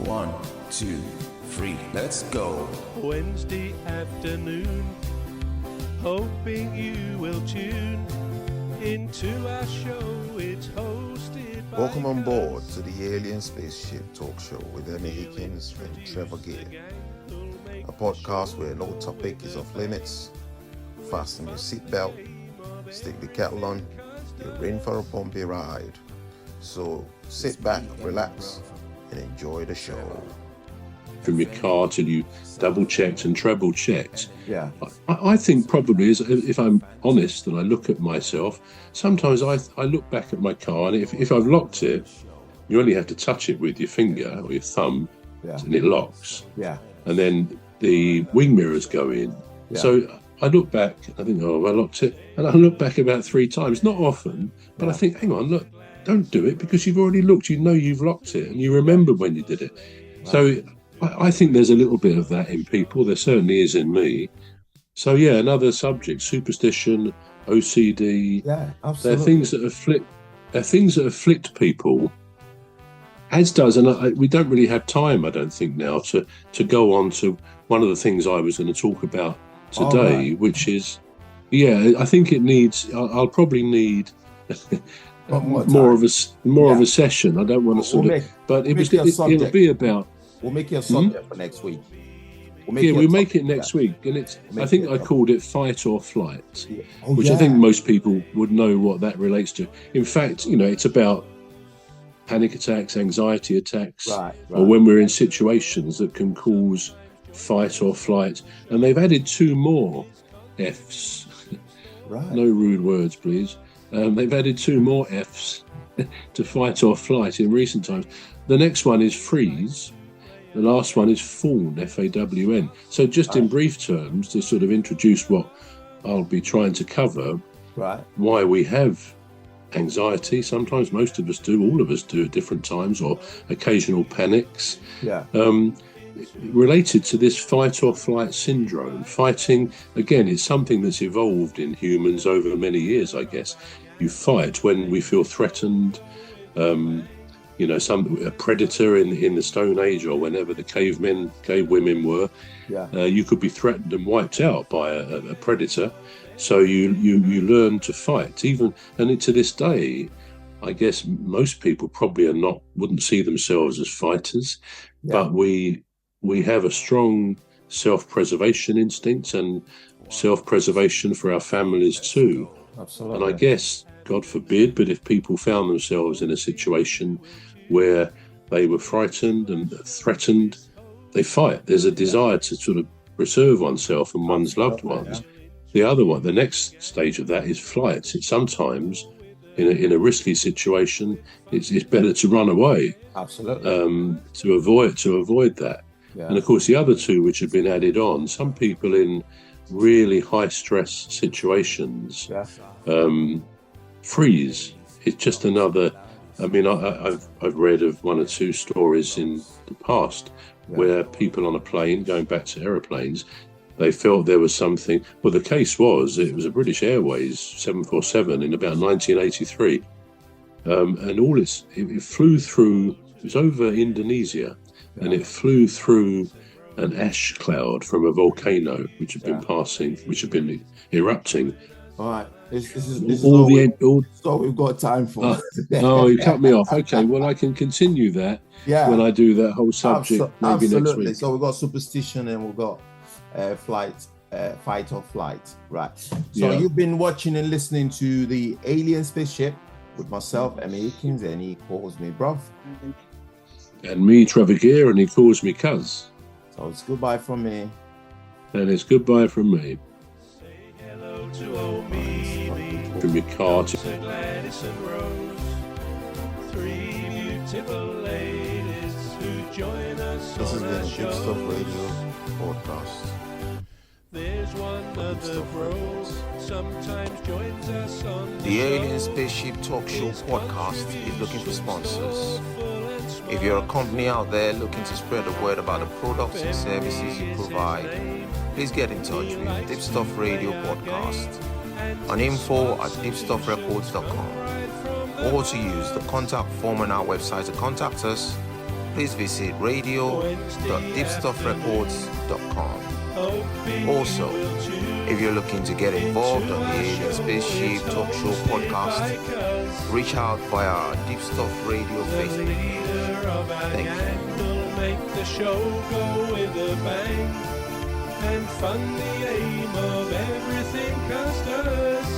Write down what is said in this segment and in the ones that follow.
1, 2, 3, let's go. Wednesday afternoon, hoping you will tune into our show. It's hosted by Welcome on board to the Alien Spaceship talk show with Emmy, Hikins and Trevor. A podcast where no topic is off limits. Fasten your seatbelt, stick the kettle on, you're in for a bumpy ride. So sit back, relax, and enjoy the show. From your car till you double checked and treble checked. Yeah. I think probably, if I'm honest and I look at myself, sometimes I look back at my car and if I've locked it, you only have to touch it with your finger or your thumb and it locks. Yeah. And then the wing mirrors go in. Yeah. So I look back, I think, oh, I locked it. And I look back about 3 times, not often, but I think, hang on, look, don't do it because you've already looked. You know you've locked it and you remember when you did it. Right. So I think there's a little bit of that in people. There certainly is in me. So yeah, another subject: superstition, OCD. Yeah, absolutely. They're things that afflict people. As does, and we don't really have time, I don't think, now to go on to one of the things I was going to talk about today, which is, I think it needs. I'll probably need. more of a session. I don't want to it'll be about. We'll make it a subject for next week. We'll make it next week, and I think I called it fight or flight, which I think most people would know what that relates to. In fact, it's about panic attacks, anxiety attacks, or when we're in situations that can cause fight or flight. And they've added 2 more Fs. Right. No rude words, please. They've added 2 more Fs to fight or flight in recent times. The next one is freeze. The last one is fawn, F-A-W-N. So just in brief terms, to sort of introduce what I'll be trying to cover, why we have anxiety. Sometimes most of us do, all of us do at different times, or occasional panics. Related to this fight or flight syndrome. Fighting, again, is something that's evolved in humans over many years, I guess. You fight when we feel threatened, a predator in the Stone Age or whenever the cave women were. You could be threatened and wiped out by a predator. So you learn to fight. And to this day, I guess most people probably wouldn't see themselves as fighters, but we have a strong self-preservation instinct and self-preservation for our families too. Absolutely. And I guess, God forbid, but if people found themselves in a situation where they were frightened and threatened, they fight. There's a desire to sort of preserve oneself and one's loved ones. The other one, the next stage of that is flight. It's sometimes in a risky situation, it's better to run away. Absolutely. To avoid that. Yeah. And of course, the other 2 which have been added on, some people in really high stress situations, freeze. It's just another. I mean, I've read of 1 or 2 stories in the past where people on a plane, going back to aeroplanes, they felt there was something. Well, the case was it was a British Airways 747 in about 1983, and all it flew through. It was over Indonesia, and it flew through an ash cloud from a volcano which had been erupting. All right. This is all we've got time for. Oh, you cut me off. Okay, well, I can continue that when I do that whole subject maybe next week. So we've got superstition and we've got fight or flight. Right. So you've been watching and listening to the Alien Spaceship with myself, Emmy Hikins, and he calls me bruv. And me, Trevor Gear, and he calls me cuz. So it's goodbye from me. And it's goodbye from me. Say hello to old me, from your car to Gladys and Rose, 3 beautiful ladies who join us. This on has been a our Deepstuff show. Radio podcast. There's one other bro sometimes joins us on The Alien Spaceship Talk Show podcast is looking for sponsors. If you're a company out there looking to spread the word about the products and services you provide, please get in touch with Deepstuff Radio Podcast on info@deepstuffrecords.com, or to use the contact form on our website to contact us please visit radio.deepstuffrecords.com. Also, if you're looking to get involved on the Alien Spaceship Talk Show podcast, reach out via our Deepstuff Radio Facebook page. Thank you. Make the show go with a bang and fund the aim of everything customers.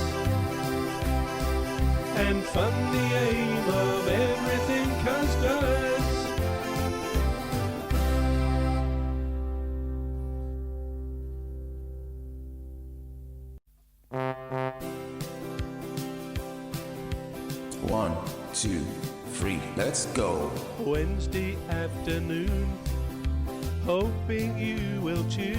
And fund the aim of everything customers. One, two, three, let's go. Wednesday afternoon, hoping you will choose.